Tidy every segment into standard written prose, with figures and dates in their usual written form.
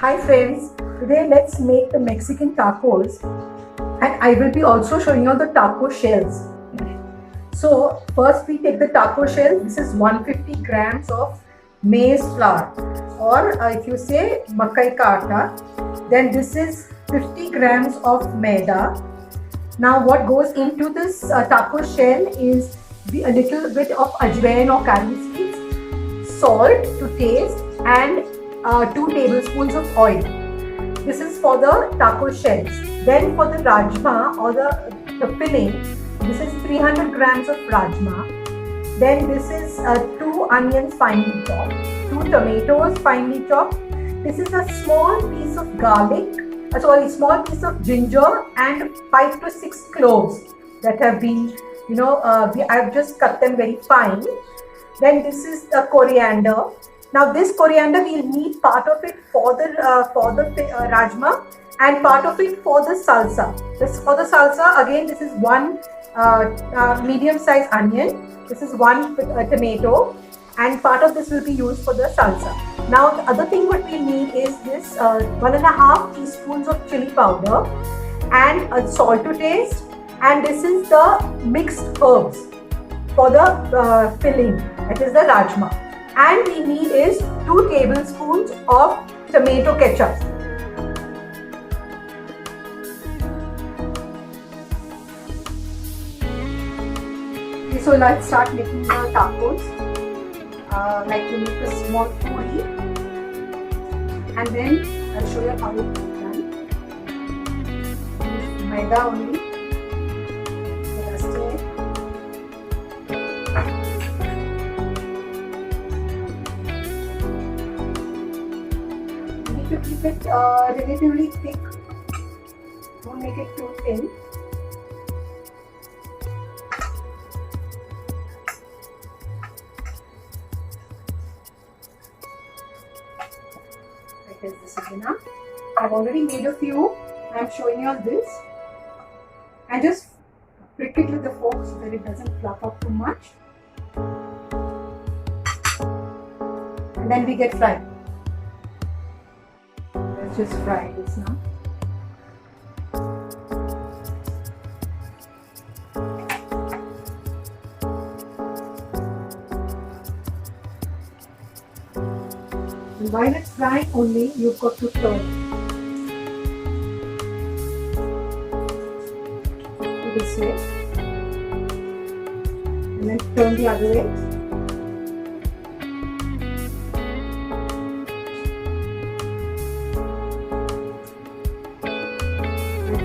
Hi friends, today let's make the Mexican tacos and I will be also showing you the taco shells. So first we take the taco shell. This is 150 grams of maize flour, or if you say makai ka atta, then this is 50 grams of maida. Now what goes into this taco shell is a little bit of ajwain or curry seeds, salt to taste, and 2 tablespoons of oil. This is for the taco shells. Then for the rajma or the filling, this is 300 grams of rajma. Then this is 2 onions finely chopped, 2 tomatoes finely chopped. This is a small piece of garlic, small piece of ginger, and 5 to 6 cloves that have been, I've just cut them very fine. Then this is the coriander. Now this coriander, we'll need part of it for the rajma and part of it for the salsa. For the salsa, again, this is 1 medium-sized onion. This is 1 tomato, and part of this will be used for the salsa. Now the other thing what we need is this 1.5 teaspoons of chili powder and salt to taste. And this is the mixed herbs for the filling. That is the rajma. And we need is 2 tablespoons of tomato ketchup. Okay, so let's start making the tacos. Like you make a small puri, and then I'll show you how it's done. Use maida only. To keep it relatively thick, don't make it too thin. I guess this is enough. I've already made a few. I'm showing you all this. And just prick it with the fork so that it doesn't fluff up too much. And then we get fried. Just fry this now. And while it's frying only, you've got to turn this way and then turn the other way.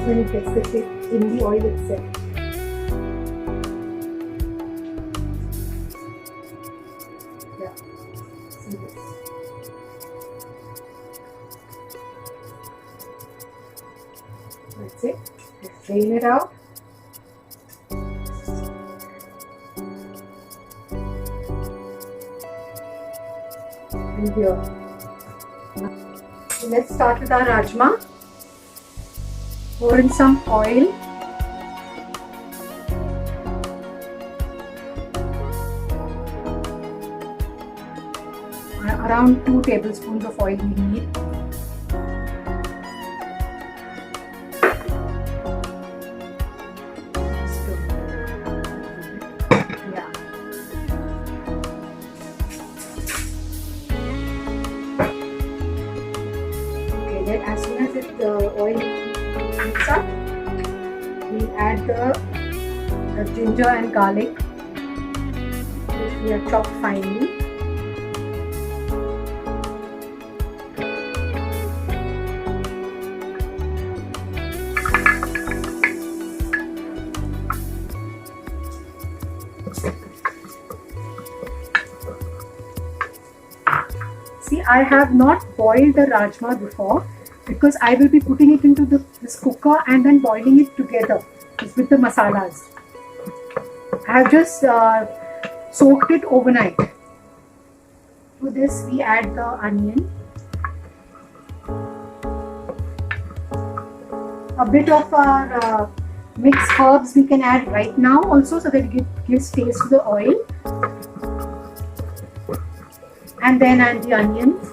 When it gets the shape in the oil itself. Yeah, see this. That's it. Just drain it out. And here. So let's start with our rajma. Pour in some oil. Around 2 tablespoons of oil we need. Yeah. Okay, then as soon as the oil heats up, we add the ginger and garlic, which we have chopped finely. See, I have not boiled the rajma before, because I will be putting it into this cooker and then boiling it together with the masalas. I have just soaked it overnight. To this we add the onion, a bit of our mixed herbs we can add right now also, so that it gives taste to the oil. And then add the onions.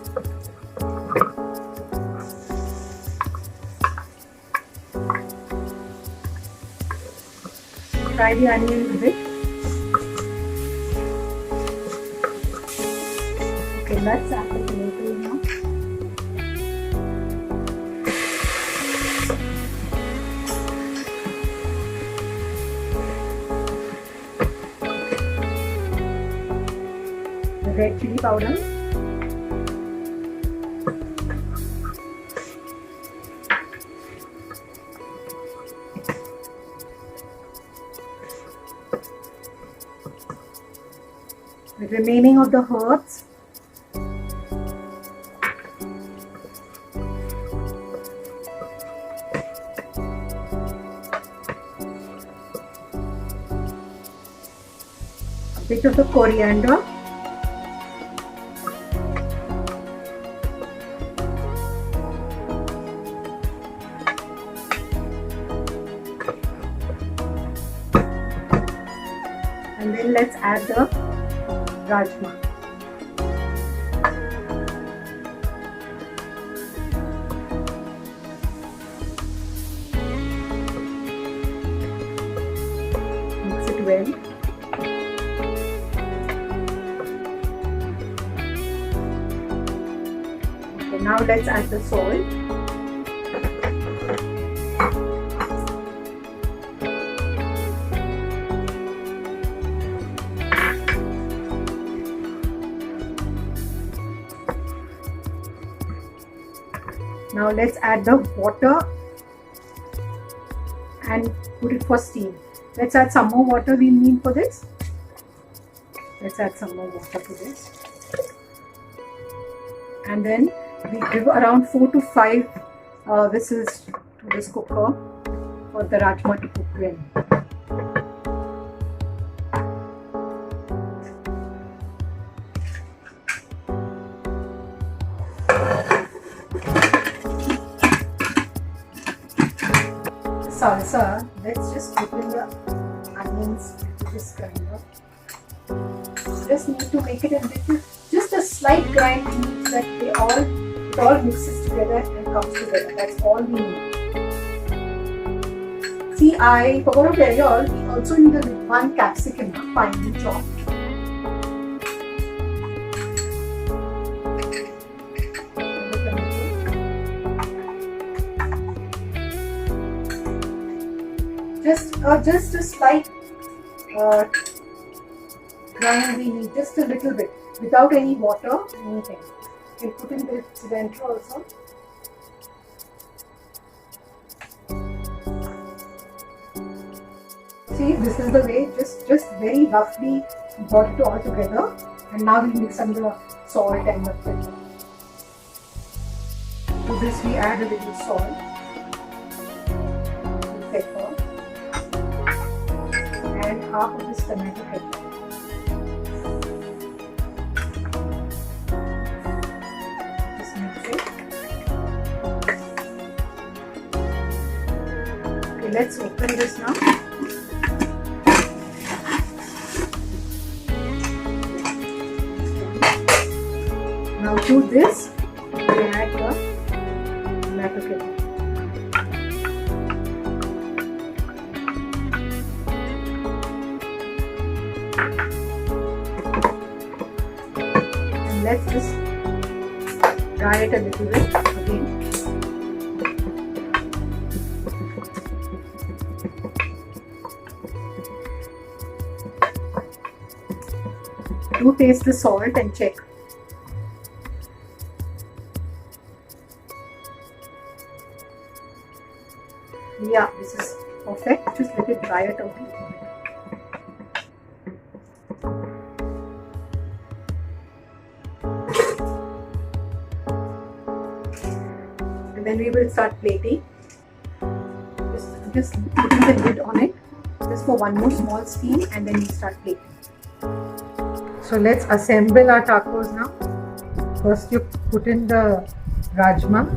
fry the onions a bit. Okay, let's add the tomatoes now. The red chili powder. The remaining of the herbs. A bit of the coriander. And then let's add the rajma. Mix it well. Okay, now let's add the salt. Now let's add the water and put it for steam. Let's add some more water we need for this. Let's add some more water to this. And then we give around 4 to 5 whistles to this cooker for the rajma to cook well. Salsa, let's just put in the onions into this grinder. Just need to make it a little, just a slight grind means that it all mixes together and comes together. That's all we need. See, I forgot to tell you all, we also need one capsicum, finely chopped. Just a slight grind we need, just a little bit, without any water, anything. You can put in the cilantro also. See, this is the way, just very roughly got it all together, and now we mix some the salt and the pepper. To this we add a little salt, pepper, and half of this tomato ketchup. Just mix it. Okay, let's open this now. Now to this, we add the tomato ketchup. And let's just fry it a little bit again. Do taste the salt and check. Yeah, this is perfect. Just let it dry it out a little bit. And then we will start plating. Just putting the lid on it, just for one more small steam, and then we start plating. So let's assemble our tacos now. First you put in the rajma.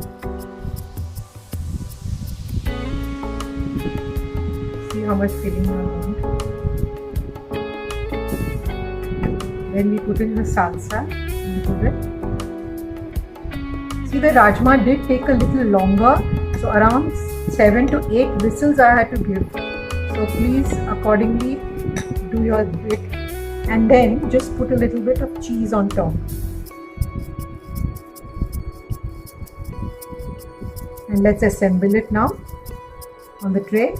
How much filling you want. Then we put in the salsa into it. See, the rajma did take a little longer, so around 7 to 8 whistles I had to give. So please accordingly do your bit, and then just put a little bit of cheese on top. And let's assemble it now on the tray.